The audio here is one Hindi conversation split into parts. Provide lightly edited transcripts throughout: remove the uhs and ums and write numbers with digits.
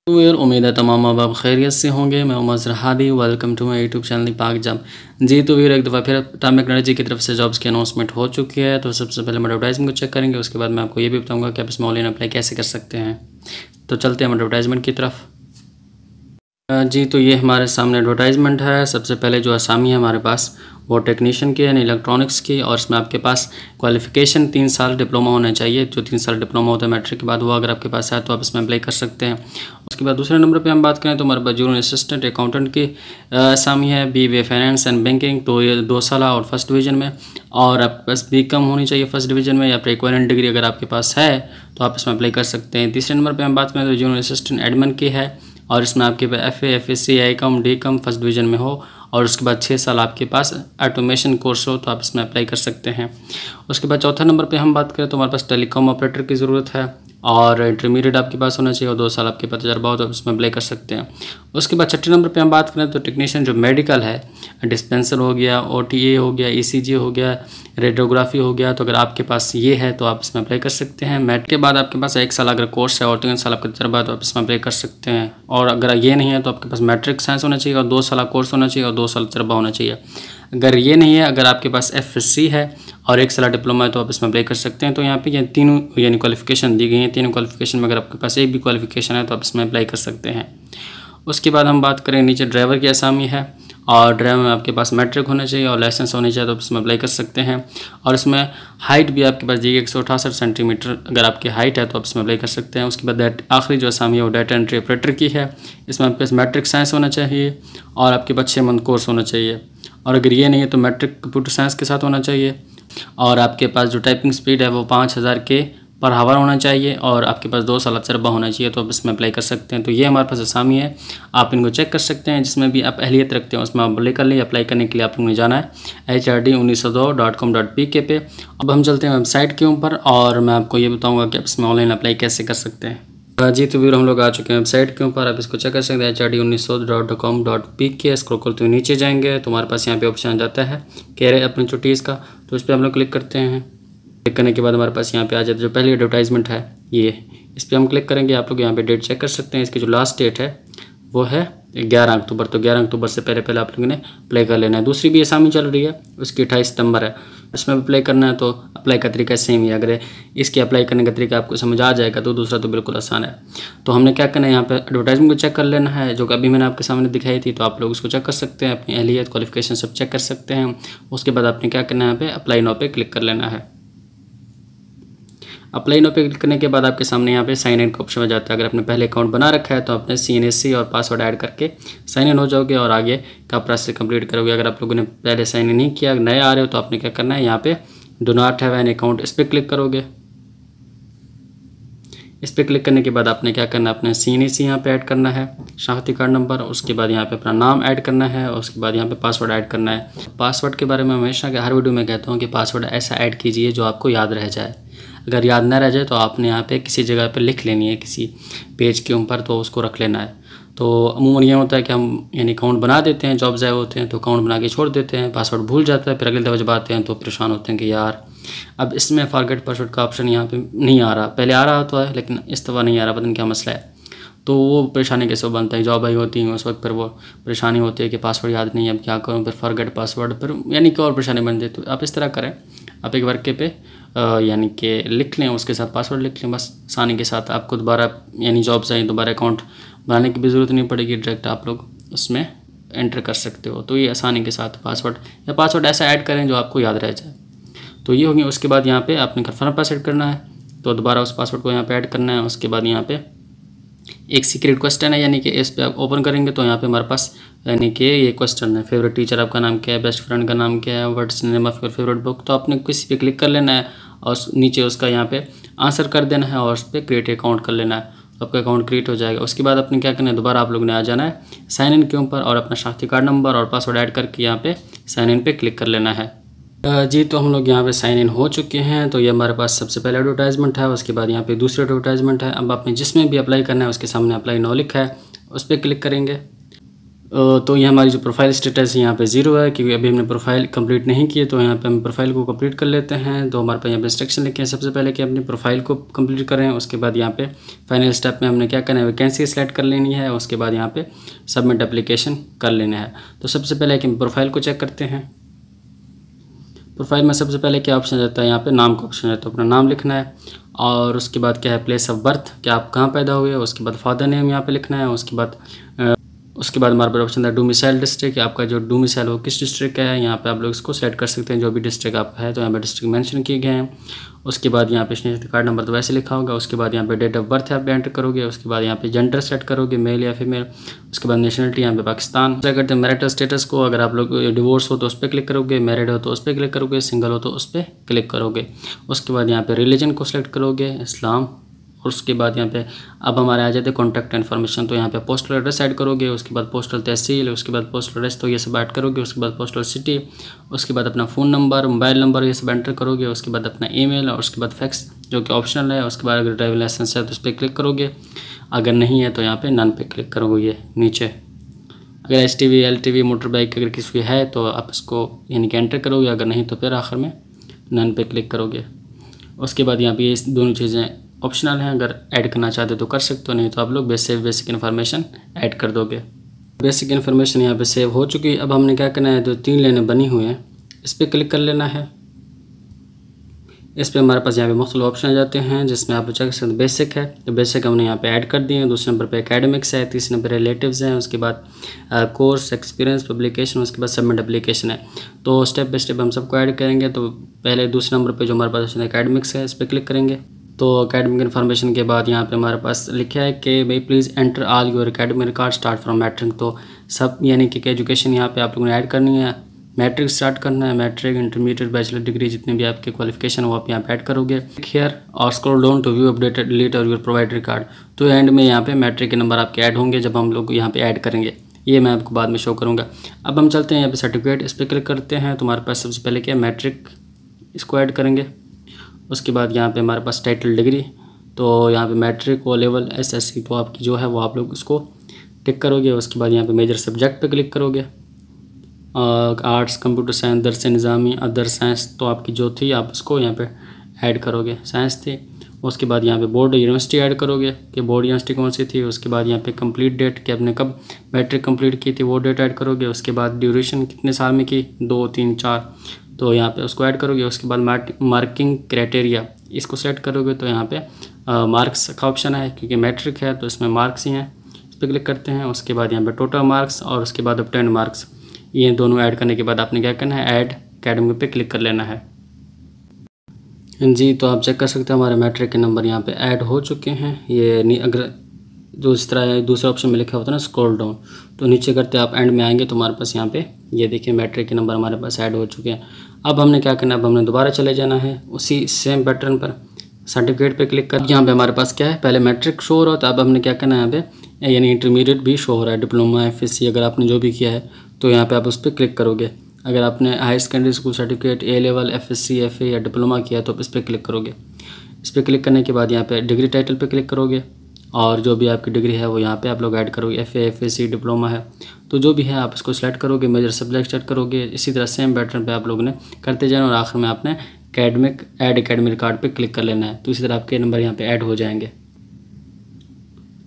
तो यार उम्मीद है तमाम माँ बाप खैरियत से होंगे। मैं Umar Jarhadi, welcome to my YouTube channel Pak job. जी तो वीर एक दफ़ा फिर टाइम एनर्जी की तरफ से जॉब्स की अनाउंसमेंट हो चुकी है। तो सबसे पहले हम एडवर्टाइजमेंट को चेक करेंगे, उसके बाद मैं आपको ये भी बताऊंगा कि आप इसमें ऑनलाइन अप्लाई कैसे कर सकते हैं। तो चलते हैं हम एडवर्टाइजमेंट की तरफ। जी तो ये हमारे सामने एडवर्टाइजमेंट है। सबसे पहले जो असामी है हमारे पास वो टेक्नीशियन की है, इलेक्ट्रॉनिक्स की, और इसमें आपके पास क्वालिफ़िकेशन 3 साल डिप्लोमा होना चाहिए। जो 3 साल डिप्लोमा होता है मैट्रिक के बाद, वो अगर आपके पास है तो आप इसमें अप्लाई कर सकते हैं। उसके बाद दूसरे नंबर पे हम बात करें तो हमारे पास जूनियर असिस्टेंट अकाउंटेंट की असामी है, BBA फाइनेंस एंड बैंकिंग। तो ये 2 साल और फर्स्ट डिवीज़न में, और आपके पास BCom होनी चाहिए फर्स्ट डिवीज़न में, या फिर इक्विवेलेंट डिग्री अगर आपके पास है तो आप इसमें अप्लाई कर सकते हैं। तीसरे नंबर पर हम बात करें तो जूनियर असिस्टेंट एडमिन की है, और इसमें आपके पास FA FSC ICOM DCOM first division में हो, और उसके बाद 6 साल आपके पास ऑटोमेशन कोर्स हो तो आप इसमें अप्लाई कर सकते हैं। उसके बाद चौथा नंबर पे हम बात करें तो हमारे पास टेलीकॉम ऑपरेटर की ज़रूरत है, और इंटरमीडिएट आपके पास होना चाहिए, और 2 साल आपके पास तजर्बा हो तो आप इसमें अप्लाई कर सकते हैं। उसके बाद छठे नंबर पे हम बात करें तो टेक्नीशियन जो मेडिकल है, डिस्पेंसर हो गया, OTA हो गया, ECG हो गया, रेडियोग्राफी हो गया, तो अगर आपके पास ये है तो आप इसमें अप्लाई कर सकते हैं। मैट के बाद आपके पास 1 साल अगर कोर्स है और 3 साल आपका तजर्बा है तो आप इसमें अप्लाई कर सकते हैं। और अगर ये नहीं है तो आपके पास मैट्रिक साइंस होना चाहिए, और 2 साल कोर्स होना चाहिए, और 2 साल तजर्बा होना चाहिए। अगर ये नहीं है, अगर आपके पास FSC है और 1 साल डिप्लोमा है तो आप इसमें अप्लाई कर सकते हैं। तो यहाँ पे ये तीनों यानी क्वालिफिकेशन दी गई हैं। तीनों क्वालिफिकेशन में अगर आपके पास एक भी क्वालिफिकेशन है तो आप इसमें अप्लाई कर सकते हैं। उसके बाद हम बात करें नीचे ड्राइवर की असामी है, और ड्राइवर में आपके पास मैट्रिक होना चाहिए और लाइसेंस होना चाहिए तो आप इसमें अप्लाई कर सकते हैं। और इसमें हाइट भी आपके पास दी गई 168 सेंटीमीटर अगर आपकी हाइट है तो आप इसमें अप्लाई कर सकते हैं। उसके बाद आखिरी जो असामी है वो डाटा एंट्री ऑपरेटर की है। इसमें आपके पास मैट्रिक साइंस होना चाहिए, और आपके पास 6 मंथ कोर्स होना चाहिए, और अगर ये नहीं है तो मैट्रिक कंप्यूटर साइंस के साथ होना चाहिए, और आपके पास जो टाइपिंग स्पीड है वो 5000 के पर हावर होना चाहिए, और आपके पास 2 साल तजर्बा होना चाहिए तो आप इसमें अप्लाई कर सकते हैं। तो ये हमारे पास असामी है, आप इनको चेक कर सकते हैं। जिसमें भी आप अहलियत रखते हैं उसमें आप अप्लाई कर लें। अप्लाई करने के लिए आप लोगों ने जाना है HRD1902.com.pk पे। अब हम चलते हैं वेबसाइट के ऊपर, और मैं आपको ये बताऊँगा कि आप इसमें ऑनलाइन अप्लाई कैसे कर सकते हैं। जी तो वीर हम लोग आ चुके हैं वेबसाइट के ऊपर, आप इसको चेक कर सकते हैं HRD1900.com.pk। स्क्रॉल करते हुए नीचे जाएंगे तो हमारे पास यहाँ पे ऑप्शन आ जाता है कैरियर अपॉर्चुनिटीज़ का, तो इस पर हम लोग क्लिक करते हैं। क्लिक करने के बाद हमारे पास यहाँ पे आ जाता है जो पहली एडवर्टाइजमेंट है ये, इस पर हम क्लिक करेंगे। आप लोग यहाँ पे डेट चेक कर सकते हैं। इसकी जो लास्ट डेट है वो है 11 अक्टूबर, तो 11 अक्टूबर से पहले आप लोगों ने अप्लाई कर लेना है। दूसरी भी असामी चल रही है, उसकी 28 सितंबर है, इसमें अप्लाई करना है। तो अप्लाई का तरीका सेम ही है। अगर इसके अप्लाई करने का तरीका आपको समझ आ जाएगा तो दूसरा तो बिल्कुल आसान है। तो हमने क्या करना है, यहाँ पे एडवर्टाइजमेंट को चेक कर लेना है जो कि अभी मैंने आपके सामने दिखाई थी। तो आप लोग उसको चेक कर सकते हैं, अपनी अहलियत क्वालिफिकेशन सब चेक कर सकते हैं। उसके बाद आपने क्या करना है, यहाँ पे अप्लाई नाउ पे क्लिक कर लेना है। अप्लाई नाउ पे क्लिक करने के बाद आपके सामने यहाँ पे साइन इन का ऑप्शन आ जाता है। अगर आपने पहले अकाउंट बना रखा है तो आपने CNSC और पासवर्ड ऐड करके साइन इन हो जाओगे और आगे का प्रोसेस कंप्लीट करोगे। अगर आप लोगों ने पहले साइन इन नहीं किया, नए आ रहे हो, तो आपने क्या करना है, यहाँ पे do not have an account इस पर क्लिक करोगे। इस पर क्लिक करने के बाद आपने क्या करना है, अपने CNSC यहाँ पे ऐड करना है, शनाख्ती कार्ड नंबर, उसके बाद यहाँ पे अपना नाम ऐड करना है, और उसके बाद यहाँ पे पासवर्ड ऐड करना है। पासवर्ड के बारे में हमेशा हर वीडियो में कहता हूँ कि पासवर्ड ऐसा ऐड कीजिए जो आपको याद रह जाए। अगर याद ना रह जाए तो आपने यहाँ पे किसी जगह पे लिख लेनी है, किसी पेज के ऊपर, तो उसको रख लेना है। तो अमूमन ये होता है कि हम यानी अकाउंट बना देते हैं, जॉब ज़ाय होते हैं तो अकाउंट बना के छोड़ देते हैं, पासवर्ड भूल जाता है, फिर अगले दफ़ा जब आते हैं तो परेशान होते हैं कि यार अब इसमें फॉरगेट पासवर्ड का ऑप्शन यहाँ पे नहीं आ रहा। पहले आ रहा तो है लेकिन इस दफ़ा नहीं आ रहा, पता नहीं क्या मसला है। तो वो परेशानी कैसे बनता है, जॉब आई होती है उस वक्त फिर वो परेशानी होती है कि पासवर्ड याद नहीं है, अब क्या करूँ, फिर फॉरगेट पासवर्ड, फिर यानी कि और परेशानी बन जाती है। तो आप इस तरह करें, आप एक वर्के पे यानी कि लिख लें, उसके साथ पासवर्ड लिख लें, बस आसानी के साथ आपको दोबारा यानी जॉब से दोबारा अकाउंट बनाने की भी ज़रूरत नहीं पड़ेगी, डायरेक्ट आप लोग उसमें एंटर कर सकते हो। तो ये आसानी के साथ पासवर्ड ऐसा ऐड करें जो आपको याद रह जाए। तो ये हो गया। उसके बाद यहाँ पे आपने कन्फर्म पासवर्ड करना है, तो दोबारा उस पासवर्ड को यहाँ पे ऐड करना है। उसके बाद यहाँ पे एक सीक्रेट क्वेश्चन है, यानी कि इस पर आप ओपन करेंगे तो यहाँ पे हमारे पास यानी कि ये क्वेश्चन है, फेवरेट टीचर आपका नाम क्या है, बेस्ट फ्रेंड का नाम क्या है, what's name of your favourite book. तो आपने किसी पे क्लिक कर लेना है और नीचे उसका यहाँ पे आंसर कर देना है, और उस पर क्रिएट अकाउंट कर लेना है, तो आपका अकाउंट क्रिएट हो जाएगा। उसके बाद आपने क्या करना है, दोबारा आप लोगों ने आ जाना है साइन इन के ऊपर, और अपना शनाख्ती कार्ड नंबर और पासवर्ड ऐड करके यहाँ पे साइन इन पे क्लिक कर लेना है। जी तो हम लोग यहाँ पे साइन इन हो चुके हैं। तो ये हमारे पास सबसे पहले एडवर्टाइजमेंट है, उसके बाद यहाँ पे दूसरी एडवर्टाइजमेंट है। अब आपने जिसमें भी अप्लाई करना है उसके सामने अप्लाई नाउ लिखा है, उस पर क्लिक करेंगे। तो ये हमारी जो प्रोफाइल स्टेटस है यहाँ पे 0 है, क्योंकि अभी हमने प्रोफाइल कंप्लीट नहीं की है। तो यहाँ पे हम प्रोफाइल को कंप्लीट कर लेते हैं। तो हमारे पास यहाँ पे इंस्ट्रक्शन लिखे हैं सबसे पहले कि अपनी प्रोफाइल को कंप्लीट करें। उसके बाद यहाँ पे फाइनल स्टेप में हमने क्या करना है, वैकेंसी सेलेक्ट कर लेनी है। उसके बाद यहाँ पे सबमिट एप्लीकेशन कर लेना है। तो सबसे पहले कि प्रोफाइल को चेक करते हैं। प्रोफाइल में सबसे पहले क्या ऑप्शन रहता है, यहाँ पे नाम का ऑप्शन रहता है। तो अपना नाम लिखना है और उसके बाद क्या है, प्लेस ऑफ बर्थ, कि आप कहाँ पैदा हुए। उसके बाद फादर नेम यहाँ पे लिखना है। उसके बाद हमारे पास ऑप्शन है डोमिसाइल डिस्ट्रिक्ट, आपका जो डोमिसाइल वो किस डिस्ट्रिक्ट का है। यहाँ पे आप लोग इसको सेलेक्ट कर सकते हैं, जो भी डिस्ट्रिक्ट आपका है। तो यहाँ पे डिस्ट्रिक्ट मेंशन किए गए हैं। उसके बाद यहाँ पे नेशनल कार्ड नंबर तो वैसे लिखा होगा। उसके बाद यहाँ पे डेट ऑफ बर्थ आप एंटर करोगे। उसके बाद यहाँ पे जेंडर सेट करोगे, मेल या फीमेल। उसके बाद नेशनलिटी यहाँ पे पाकिस्तान। क्या करते हैं, मैरिटल स्टेटस को, अगर आप लोग डिवोर्स हो तो उस पर क्लिक करोगे, मैरिड हो तो उस पर क्लिक करोगे, सिंगल हो तो उस पर क्लिक करोगे। उसके बाद यहाँ पे रिलीजन को सिलेक्ट करोगे, इस्लाम। और उसके बाद यहाँ पे अब हमारे आ जाते हैं कॉन्टैक्ट इन्फॉर्मेशन। तो यहाँ पे पोस्टल एड्रेस ऐड करोगे। उसके बाद पोस्टल तहसील, उसके बाद पोस्टल एड्रेस, तो ये सब ऐड करोगे। उसके बाद पोस्टल सिटी, उसके बाद अपना फ़ोन नंबर, मोबाइल नंबर, ये सब एंटर करोगे। उसके बाद अपना ईमेल और उसके बाद फैक्स जो कि ऑप्शनल है। उसके बाद अगर ड्राइविंग लाइसेंस है तो उस पर क्लिक करोगे, अगर नहीं है तो यहाँ पर नन पे क्लिक करोगे। ये नीचे अगर STV LTV मोटर बाइक अगर किसी है तो आप इसको यानी कि एंटर करोगे, अगर नहीं तो फिर आखिर में नन पे क्लिक करोगे। उसके बाद यहाँ पे ये दोनों चीज़ें ऑप्शनल हैं, अगर ऐड करना चाहते हो तो कर सकते हो, नहीं तो आप लोग बेसिक इन्फॉर्मेशन ऐड कर दोगे। बेसिक इन्फॉर्मेशन यहाँ पे सेव हो चुकी है। अब हमने क्या करना है, जो 3 लाइनें बनी हुई हैं इस पर क्लिक कर लेना है। इस पर हमारे पास यहाँ पे मुख्तलिफ ऑप्शन आ जाते हैं, जिसमें आप चेक कर सकते हैं। बेसिक है तो बेसिक हमने यहाँ पे ऐड कर दिए हैं। दूसरे नंबर पे एकेडमिक्स है, तीसरे नंबर रिलेटिव्स हैं, उसके बाद कोर्स, एक्सपीरियंस, पब्लिकेशन, उसके बाद सबमिट एप्लीकेशन है। तो स्टेप बाय स्टेप हम सबको ऐड करेंगे। तो पहले दूसरे नंबर पर जो हमारे पास एकेडमिक्स है इस पर क्लिक करेंगे। तो एकेडमिक इन्फॉर्मेशन के बाद यहाँ पे हमारे पास लिखा है कि भाई please enter all your academic record start from matric. तो सब यानी कि एजुकेशन यहाँ पे आप लोगों ने ऐड करनी है। मैट्रिक स्टार्ट करना है, मैट्रिक, इंटरमीडिएट, बैचलर डिग्री, जितने भी आपके क्वालिफिकेशन हो आप यहाँ पे ऐड करोगे। हियर और scroll down to view updated delete और योर प्रोवाइड रिकॉर्ड। तो एंड में यहाँ पे मैट्रिक के नंबर आपके ऐड होंगे जब हम लोग यहाँ पे ऐड करेंगे। ये मैं आपको बाद में शो करूँगा। अब हम चलते हैं यहाँ पे सर्टिफिकेट, इस पर क्लिक करते हैं। तो हमारे पास सबसे पहले क्या है, मैट्रिक, इसको ऐड करेंगे। उसके बाद यहाँ पे हमारे पास टाइटल डिग्री, तो यहाँ पे मैट्रिक ओ लेवल SSC तो आपकी जो है वो आप लोग उसको टिक करोगे। उसके बाद यहाँ पे मेजर सब्जेक्ट पे क्लिक करोगे। आर्ट्स, कंप्यूटर साइंस, दरस निज़ामी, अदर साइंस तो आपकी जो थी आप उसको यहाँ पे ऐड करोगे, साइंस थी। उसके बाद यहाँ पे बोर्ड यूनिवर्सिटी ऐड करोगे कि बोर्ड यूनिवर्सिटी कौन सी थी। उसके बाद यहाँ पे कंप्लीट डेट कि आपने कब मैट्रिक कंप्लीट की थी वो डेट ऐड करोगे। उसके बाद ड्यूरेशन कितने साल में की, 2, 3, 4, तो यहाँ पे उसको ऐड करोगे। उसके बाद मार्किंग क्राइटेरिया इसको सेट करोगे। तो यहाँ पे मार्क्स का ऑप्शन है, क्योंकि मैट्रिक है तो इसमें मार्क्स ही हैं, इस पर क्लिक करते हैं। उसके बाद यहाँ पे टोटल मार्क्स और उसके बाद ऑब्टेन्ड मार्क्स, ये दोनों ऐड करने के बाद आपने क्या करना है, ऐड एकेडमिक पे क्लिक कर लेना है जी। तो आप चेक कर सकते हैं हमारे मैट्रिक के नंबर यहाँ पे ऐड हो चुके हैं। ये अगर जो इस तरह दूसरे ऑप्शन में लिखा होता है ना स्क्रॉल डाउन, तो नीचे करते आप एंड में आएंगे तो हमारे पास यहाँ पे ये देखिए मैट्रिक के नंबर हमारे पास ऐड हो चुके हैं। अब हमने क्या करना है, अब हमने दोबारा चले जाना है उसी सेम पैटर्न पर, सर्टिफिकेट पे क्लिक कर। यहाँ पे हमारे पास क्या है, पहले मैट्रिक शो हो रहा था, अब हमने क्या करना है यहाँ पे यानी इंटरमीडिएट भी शो हो रहा है, डिप्लोमा, FSC अगर आपने जो भी किया है तो यहाँ पे आप उस पर क्लिक करोगे। अगर आपने high secondary school certificate, A level, FSC, FA या डिप्लोमा किया तो इस पर क्लिक करोगे। इस पर क्लिक करने के बाद यहाँ पे डिग्री टाइटल पे क्लिक करोगे और जो भी आपकी डिग्री है वो यहाँ पे आप लोग ऐड करोगे। FA, FSC, डिप्लोमा है तो जो भी है आप इसको सेलेक्ट करोगे, मेजर सब्जेक्ट सेट करोगे। इसी तरह सेम पैटर्न पे आप लोगों ने करते जाना और आखिर में आपने एकेडमिक रिकॉर्ड पे क्लिक कर लेना है। तो इसी तरह आपके नंबर यहाँ पे ऐड हो जाएंगे।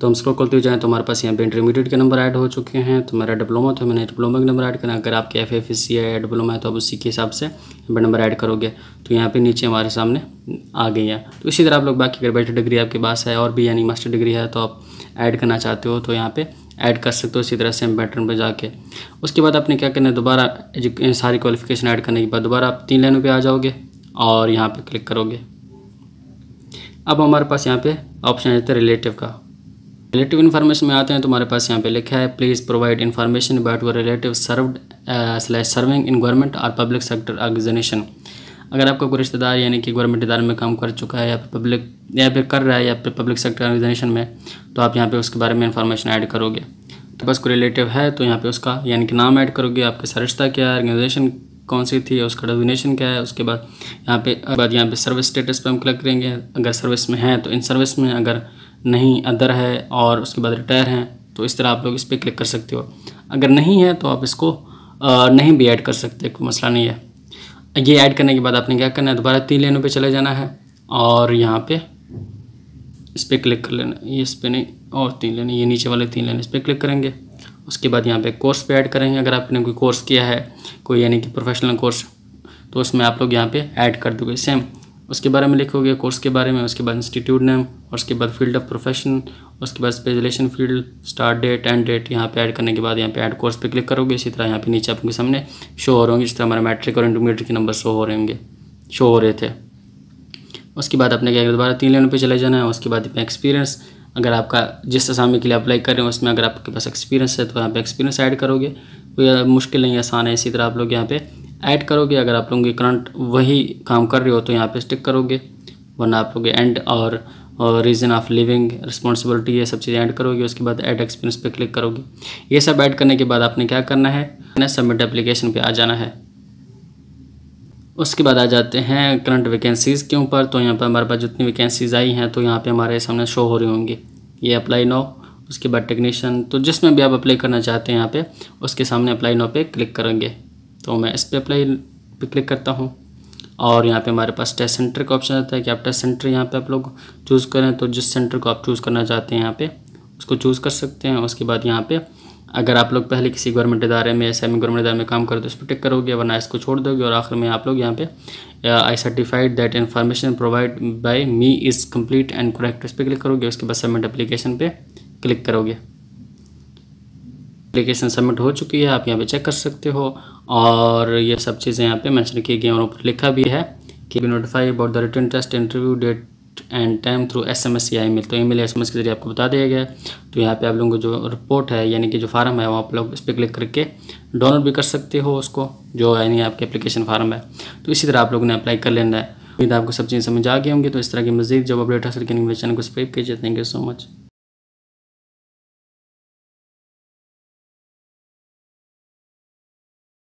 तो हम स्क्रॉल करते हुए जाएँ तो हमारे पास यहाँ पे इंटरमीडिएट के नंबर ऐड हो चुके हैं। तो मेरा डिप्लोमा था, मैंने डिप्लोमा के नंबर ऐड करना। अगर आपके FA, FSC है या डिप्लोमा है तो आप उसी के हिसाब से यहाँ पर नंबर ऐड करोगे। तो यहाँ पे नीचे हमारे सामने आ गई है। तो इसी तरह आप लोग बाकी अगर बैचलर डिग्री आपके पास है और भी यानी मास्टर डिग्री है तो आप ऐड करना चाहते हो तो यहाँ पे ऐड कर सकते हो इसी तरह सेम पैटर्न पे जाके। उसके बाद आपने क्या करना है, दोबारा सारी क्वालिफिकेशन ऐड करने के बाद दोबारा आप 3 लाइनों पे आ जाओगे और यहाँ पे क्लिक करोगे। अब हमारे पास यहाँ पे ऑप्शन आता है रिलेटिव का। रिलेटिव इन्फॉर्मेशन में आते हैं तो हमारे पास यहाँ पे लिखा है please provide information about your relative served serving in government और पब्लिक सेक्टर ऑर्गेनाइजेशन। अगर आपका कोई रिश्तेदार यानी कि गवर्नमेंट इदारे में काम कर चुका है या फिर कर रहा है या फिर पब्लिक सेक्टर ऑर्गेनाइजेशन में, तो आप यहाँ पे उसके बारे में इंफॉर्मेशन ऐड करोगे। तो बस कोई रिलेटिव है तो यहाँ पे उसका यानी कि नाम ऐड करोगे, आपके साथ रिश्ता क्या है, ऑर्गेनाइजेशन कौन सी थी, उसका डेजिग्नेशन क्या है। उसके बाद यहाँ पे सर्विस स्टेटस पे हम क्लिक करेंगे। अगर सर्विस में है तो इन सर्विस में, अगर नहीं अदर है और उसके बाद रिटायर हैं तो इस तरह आप लोग इस पर क्लिक कर सकते हो। अगर नहीं है तो आप इसको नहीं भी ऐड कर सकते, कोई मसला नहीं है। ये ऐड करने के बाद आपने क्या करना है, दोबारा 3 लाइनों पे चले जाना है और यहाँ पे इस पर क्लिक कर लेना, ये इस पर नहीं और 3 लाइन, ये नीचे वाले 3 लाइन इस पर क्लिक करेंगे। उसके बाद यहाँ पे कोर्स पे ऐड करेंगे। अगर आपने कोई कोर्स किया है, कोई यानी कि प्रोफेशनल कोर्स, तो उसमें आप लोग यहाँ पे ऐड कर दोगे सेम, उसके बारे में लिखोगे कोर्स के बारे में, उसके बाद इंस्टीट्यूट नेम और उसके बाद फील्ड ऑफ प्रोफेशन, उसके बाद specialization field, start date, end date. यहाँ पे ऐड करने के बाद यहाँ पे ऐड कोर्स पे क्लिक करोगे। इसी तरह यहाँ पे नीचे आपके सामने शो हो रहे होंगे, जिस तरह हमारे मैट्रिक और इंटरमीडिएट के नंबर शो हो रहे थे। उसके बाद आपने क्या, दोबारा 3 लाइनों पे चले जाना है। उसके बाद एक्सपीरियंस, अगर आपका जिस असामी के लिए अप्लाई कर रहे हो उसमें अगर आपके पास एक्सपीरियंस है तो यहाँ पे एक्सपीरियंस ऐड करोगे। कोई मुश्किल नहीं, आसान है। इसी तरह आप लोग यहाँ पे ऐड करोगे। अगर आप लोगों की करंट वही काम कर रहे हो तो यहाँ पे टिक करोगे, वरना आप लोग एंड और रीज़न ऑफ लिविंग, रिस्पॉन्सिबिलिटी, ये सब चीज़ें ऐड करोगे। उसके बाद ऐड एक्सपीरियंस पे क्लिक करोगे। ये सब ऐड करने के बाद आपने क्या करना है, सबमिट एप्लीकेशन पे आ जाना है। उसके बाद आ जाते हैं करंट वैकेंसीज़ के ऊपर। तो यहाँ पर हमारे पास जितनी वैकेंसीज़ आई हैं तो यहाँ पे हमारे सामने शो हो रही होंगी। ये अप्लाई नो, उसके बाद टेक्नीशियन, तो जिसमें भी आप अप्लाई करना चाहते हैं यहाँ पे उसके सामने अप्लाई नो पे क्लिक करेंगे। तो मैं इस पर अप्लाई पे क्लिक करता हूँ और यहाँ पे हमारे पास टेस्ट सेंटर का ऑप्शन आता है कि आप टेस्ट सेंटर यहाँ पे आप लोग चूज़ करें। तो जिस सेंटर को आप चूज़ करना चाहते हैं यहाँ पे उसको चूज़ कर सकते हैं। उसके बाद यहाँ पे अगर आप लोग पहले किसी गवर्नमेंट इदारे में, सेमी गवर्नमेंट इदारे में काम करते हो उस पर टिक करोगे, वरना इसको छोड़ दोगे। और आखिर में आप लोग यहाँ पे आई certified that information provide by me is complete and correct, इस पर क्लिक करोगे। उसके बाद सबमिट एप्लीकेशन पे क्लिक करोगे। एप्लीकेशन सबमिट हो चुकी है, आप यहाँ पे चेक कर सकते हो। और ये सब चीज़ें यहाँ पे मेंशन की गई और ऊपर लिखा भी है कि notify about the written test interview date and time through SMS या ईमेल। तो ईमेल या SMS के जरिए आपको बता दिया गया है। तो यहाँ पे आप लोगों को जो रिपोर्ट है यानी कि जो फार्म है वो आप लोग इस पर क्लिक करके डाउनलोड भी कर सकते हो उसको, जो यानी आपके एप्लीकेशन फार्म है। तो इसी तरह आप लोगों ने अप्लाई कर लेना है। उम्मीद आपको सब चीज़ें समझ आ गई होंगी। तो इस तरह की मज़ीद जब अपडेट हासिल करने के लिए चैनल को सब्सक्राइब कीजिए। Thank you so much.